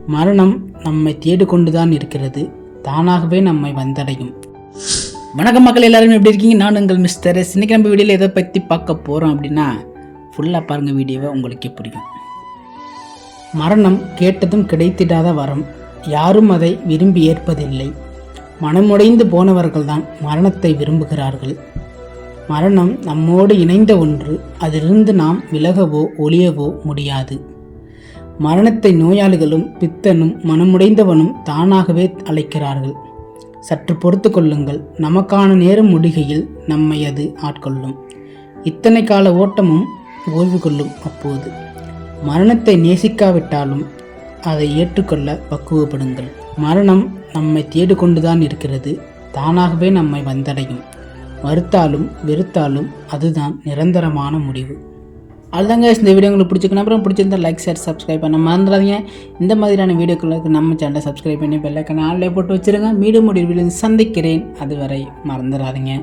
மரணம் நம்மை தேடிக்கொண்டுதான் இருக்கிறது, தானாகவே நம்மை வந்தடையும். வணக்கம் மக்கள், எல்லாரும் எப்படி இருக்கீங்க? நான் உங்கள் மிஸ்டர் எஸ். இன்னைக்கு நம்ம வீடியோவில் எதை பற்றி பார்க்க போகிறோம் அப்படின்னா, ஃபுல்லாக பாருங்கள் வீடியோவை, உங்களுக்கே பிடிக்கும். மரணம் கேட்டதும் கிடைத்திடாத வரம், யாரும் அதை விரும்பி ஏற்பதில்லை. மனமுடைந்து போனவர்கள்தான் மரணத்தை விரும்புகிறார்கள். மரணம் நம்மோடு இணைந்த ஒன்று, அதிலிருந்து நாம் விலகவோ ஒளியவோ முடியாது. மரணத்தை நோயாளிகளும் பித்தனும் மனமுடைந்தவனும் தானாகவே அழைக்கிறார்கள். சற்று பொறுத்து கொள்ளுங்கள், நமக்கான நேரம் முடிகையில் நம்மை அது ஆட்கொள்ளும். இத்தனை கால ஓட்டமும் ஓய்வு கொள்ளும். அப்போது மரணத்தை நேசிக்காவிட்டாலும் அதை ஏற்றுக்கொள்ள பக்குவப்படுங்கள். மரணம் நம்மை தேடிக்கொண்டுதான் இருக்கிறது, தானாகவே நம்மை வந்தடையும். மறுத்தாலும் வெறுத்தாலும் அதுதான் நிரந்தரமான முடிவு. அதுதாங்க இந்த வீடியோ உங்களுக்கு பிடிச்சிக்கணும். அப்புறம் பிடிச்சிருந்தா லைக், ஷேர், சப்ஸ்கிரைப் பண்ண மறந்துடாதீங்க. இந்த மாதிரியான வீடியோக்களுக்கு நம்ம சேனலை சப்ஸ்கிரைப் பண்ணி பெல்லைக்கான ஆன்லைன் போட்டு வச்சுருங்க. மீண்டும் முடிவில் சந்திக்கிறேன். அதுவரை மறந்துடாதீங்க.